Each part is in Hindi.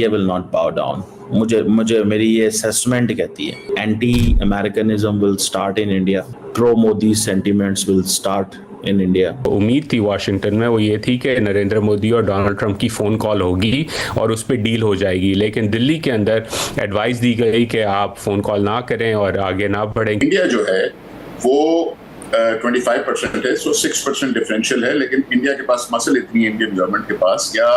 इंडिया विल नॉट बाउ डाउन। मुझे मुझे मेरी ये असेसमेंट कहती है anti Americanism will start in India, pro Modi sentiments will start in India. उम्मीद थी वाशिंगटन में, वो ये थी कि नरेंद्र मोदी और डोनाल्ड ट्रंप की फ़ोन कॉल होगी और उस पर डील हो जाएगी, लेकिन दिल्ली के अंदर एडवाइस दी गई कि आप फ़ोन कॉल ना करें और आगे ना बढ़ें। इंडिया जो है वो 25% है, सो 6% डिफरेंशियल है, लेकिन इंडिया के पास मसल इतनी है इंडियन गवर्नमेंट के पास, या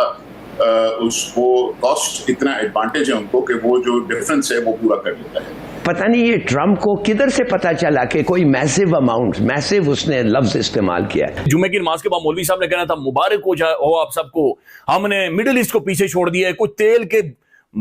उसको कॉस्ट इतना एडवांटेज है उनको कि वो जो डिफरेंस है वो पूरा कर लेता है। पता नहीं ये ट्रंप को किधर से पता चला कि कोई मैसिव अमाउंट, मैसिव उसने लफ्ज इस्तेमाल किया है। जुम्मे की नमाज के बाद मौलवी साहब ने कहना था मुबारक हो आप सबको, हमने मिडिल ईस्ट को पीछे छोड़ दिया है, कुछ तेल के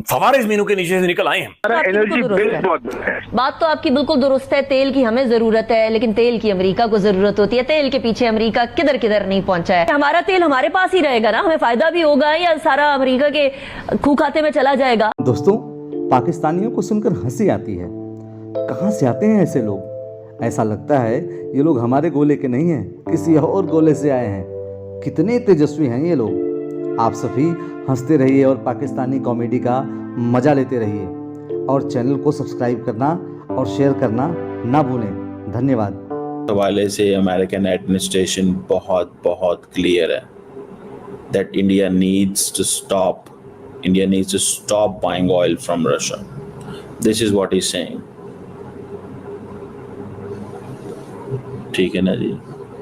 फवारे जमीनों के नीचे से निकल आए हैं। एनर्जी बिल बहुत है। बात तो आपकी बिल्कुल दुरुस्त है, तेल की हमें जरूरत है, लेकिन तेल की अमेरिका को जरूरत होती है। तेल के पीछे अमेरिका किधर किधर नहीं पहुंचा है। हमारा तेल हमारे पास ही रहेगा ना, हमें फायदा भी होगा, या सारा अमेरिका के खूह खाते में चला जाएगा। दोस्तों, पाकिस्तानियों को सुनकर हंसी आती है। कहां से आते हैं ऐसे लोग? ऐसा लगता है ये लोग हमारे गोले के नहीं हैं, किसी और गोले से आए हैं। कितने तेजस्वी हैं ये लोग। आप सभी हंसते रहिए और पाकिस्तानी कॉमेडी का मजा लेते रहिए, और चैनल को सब्सक्राइब करना और शेयर करना ना भूलें। धन्यवाद। हवाले से अमेरिकन एडमिनिस्ट्रेशन बहुत क्लियर है that India needs to stop buying oil from Russia. This is what is saying. ठीक है ना जी,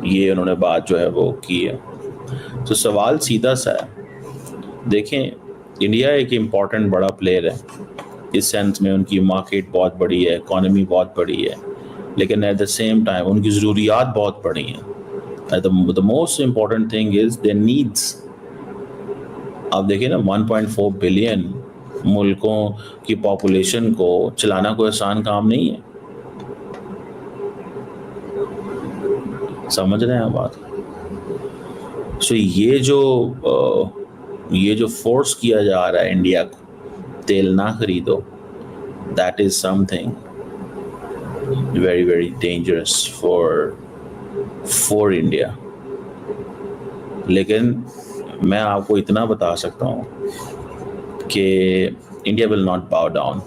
ये उन्होंने बात जो है वो की है। तो सवाल सीधा सा है, देखें इंडिया एक इम्पॉर्टेंट बड़ा प्लेयर है, इस सेंस में उनकी मार्केट बहुत बड़ी है, इकॉनमी बहुत बड़ी है, लेकिन एट द सेम टाइम उनकी ज़रूरियात बहुत बड़ी हैं। The most important thing is there needs. आप देखिए ना, 1.4 बिलियन मुल्कों की पॉपुलेशन को चलाना कोई आसान काम नहीं है। समझ रहे हैं आप बात? सो ये जो फोर्स किया जा रहा है इंडिया को तेल ना खरीदो, that is something very very dangerous for India. लेकिन मैं आपको इतना बता सकता हूँ कि इंडिया विल नॉट बाउ डाउन।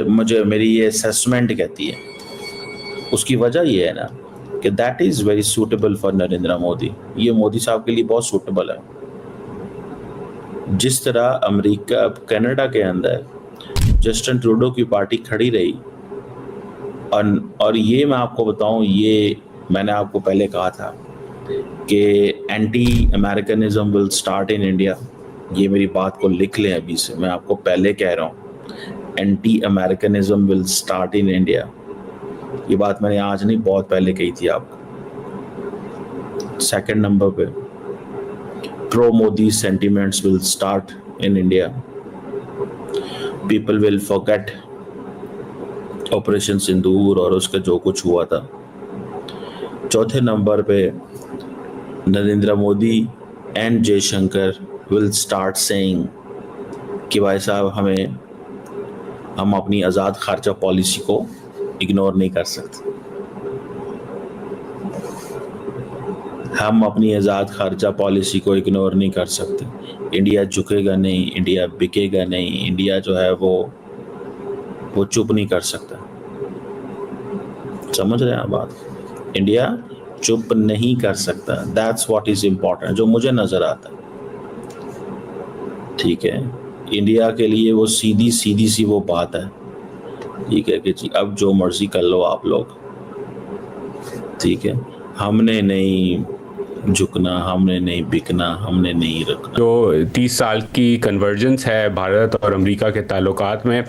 मुझे मेरी ये असेसमेंट कहती है। उसकी वजह ये है ना कि that is very suitable for Narendra Modi. ये मोदी साहब के लिए बहुत सूटेबल है। जिस तरह अमेरिका, कनाडा के अंदर जस्टिन ट्रूडो की पार्टी खड़ी रही, और ये मैं आपको बताऊं, ये मैंने आपको पहले कहा था कि anti Americanism will start in India. ये मेरी बात को लिख लें अभी से, मैं आपको पहले कह रहा हूँ, anti Americanism will start in India. ये बात मैंने आज नहीं, बहुत पहले कही थी आपको। सेकंड नंबर पे, pro Modi sentiments will start in India. People will forget operation Sindoor और उसका जो कुछ हुआ था। चौथे नंबर पे, Narendra Modi and Jaishankar will start saying कि भाई साहब हम अपनी आज़ाद खर्चा पॉलिसी को इग्नोर नहीं कर सकते। हम अपनी आज़ाद खर्चा पॉलिसी को इग्नोर नहीं कर सकते। इंडिया झुकेगा नहीं, इंडिया बिकेगा नहीं, इंडिया जो है वो चुप नहीं कर सकता। समझ रहे हैं बात? इंडिया चुप नहीं कर सकता। दैट्स व्हाट इज इम्पोर्टेंट, जो मुझे नजर आता है। ठीक है, इंडिया के लिए वो सीधी सी वो बात है, ठीक है, कि जी अब जो मर्जी कर लो आप लोग, ठीक है, हमने नहीं झुकना, हमने नहीं बिकना, हमने नहीं रखना। जो 30 साल की कन्वर्जेंस है भारत और अमेरिका के ताल्लुकात में,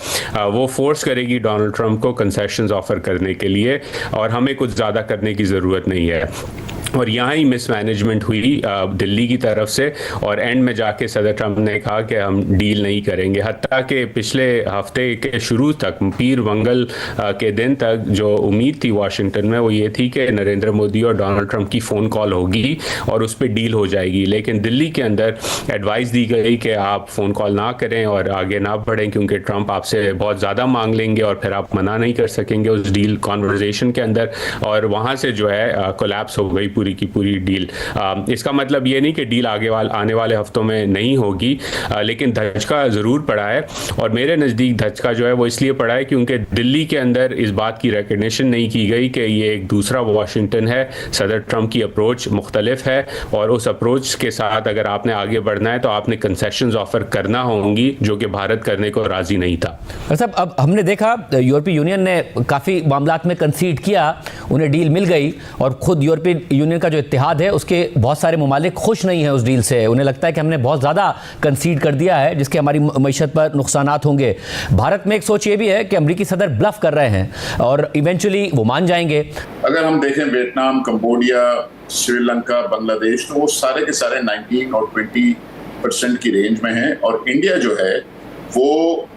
वो फोर्स करेगी डोनाल्ड ट्रंप को कंसेशंस ऑफर करने के लिए, और हमें कुछ ज़्यादा करने की ज़रूरत नहीं है। और यहाँ ही मिसमैनेजमेंट हुई दिल्ली की तरफ से, और एंड में जाके सदर ट्रंप ने कहा कि हम डील नहीं करेंगे। हत्ता कि पिछले हफ्ते के शुरू तक, पीर मंगल के दिन तक, जो उम्मीद थी वाशिंगटन में, वो ये थी कि नरेंद्र मोदी और डोनाल्ड ट्रंप की फ़ोन कॉल होगी और उस पर डील हो जाएगी, लेकिन दिल्ली के अंदर एडवाइस दी गई कि आप फ़ोन कॉल ना करें और आगे ना बढ़ें, क्योंकि ट्रंप आपसे बहुत ज़्यादा मांग लेंगे और फिर आप मना नहीं कर सकेंगे उस डील कॉन्वर्जेशन के अंदर। और वहाँ से जो है कोलैप्स हो गई पूरी पूरी की पूरी डील। इसका मतलब ये नहीं कि डील आने वाले हफ्तों में नहीं होगी, लेकिन धचका ज़रूर पड़ा है। और मेरे नज़दीक धचका जो है वो इसलिए पड़ा है क्योंकि दिल्ली के अंदर इस बात की रिकग्निशन नहीं की गई कि ये एक दूसरा वाशिंगटन है। सदर ट्रंप की अप्रोच मुख्तलिफ है और उस अप्रोच के साथ अगर आपने आगे बढ़ना है तो आपने कंसेशंस ऑफर करना होंगी, जो कि भारत करने को राजी नहीं था। साहब, अब हमने देखा यूरोपीय यूनियन ने काफ़ी मामलात में कंसीड किया, उन्हें डील मिल गई और खुद यूरोपीय यूनियन का जो इत्तेहाद है उसके बहुत सारे ममालिक खुश नहीं हैं उस डील से। उन्हें लगता है कि हमने बहुत ज़्यादा कंसीड कर दिया है जिसके हमारी मईशत पर नुकसानात होंगे। भारत में एक सोच ये भी है कि अमेरिकी सदर ब्लफ कर रहे हैं और इवेंचुअली वो मान जाएंगे। अगर हम देखें वियतनाम, कंबोडिया, श्रीलंका, बांग्लादेश, तो वो सारे के सारे 19 और 20% की रेंज में हैं और इंडिया जो है वो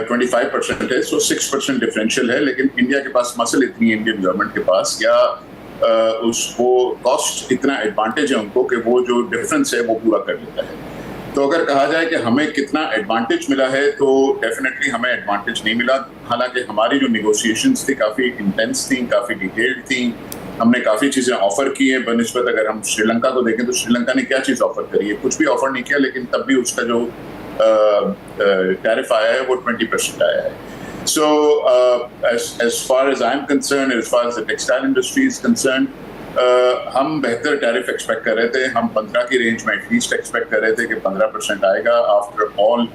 25% है। सो 6% डिफरेंशियल है, लेकिन इंडिया के पास मसल इतनी है, इंडियन गवर्नमेंट के पास, या उसको कॉस्ट इतना एडवांटेज है उनको कि वो जो डिफरेंस है वो पूरा कर लेता है। तो अगर कहा जाए कि हमें कितना एडवांटेज मिला है तो डेफिनेटली हमें एडवांटेज नहीं मिला। हालांकि हमारी जो निगोशिएशंस थी काफ़ी इंटेंस थी, काफ़ी डिटेल्ड थी, हमने काफ़ी चीज़ें ऑफर की हैं बनिस्बत। अगर हम श्रीलंका को देखें तो श्रीलंका ने क्या चीज़ ऑफर करी है, कुछ भी ऑफर नहीं किया, लेकिन तब भी उसका जो टैरिफ आया है वो 20% आया है। So as far as I'm concerned, as far as the textile industry is concerned, हम बेहतर टैरिफ एक्सपेक्ट कर रहे थे। हम 15 की रेंज में एटलीस्ट एक्सपेक्ट कर रहे थे कि 15% आएगा। आफ्टर ऑल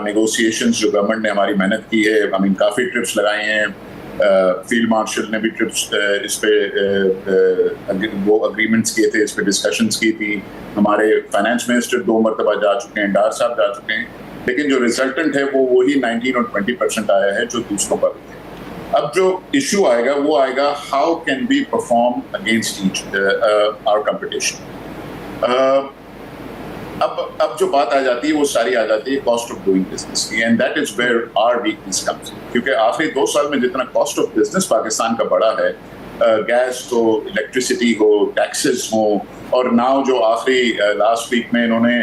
नेगोशिएशंस जो गवर्नमेंट ने हमारी मेहनत की है, आई मीन काफ़ी ट्रिप्स लगाए हैं, फील्ड मार्शल ने भी ट्रिप्स इस पे वो अग्रीमेंट्स किए थे, इस पे डिस्कशंस की थी। हमारे फाइनेंस मिनिस्टर 2 मरतबा जा चुके हैं, डार साहब जा चुके हैं, लेकिन जो रिजल्टेंट है वो वही 19 और 20% आया है जो दूसरों पर थे। अब जो इशू आएगा वो आएगा, how can we perform against each our competition. अब जो बात आ जाती है वो सारी आ जाती है कॉस्ट ऑफ डूइंग बिजनेस की, and that is where our weakness comes in. क्योंकि आखिरी 2 साल में जितना कॉस्ट ऑफ बिजनेस पाकिस्तान का बढ़ा है, गैस हो, इलेक्ट्रिसिटी हो, टैक्सेस हो, और नाउ जो आखिरी लास्ट वीक में इन्होंने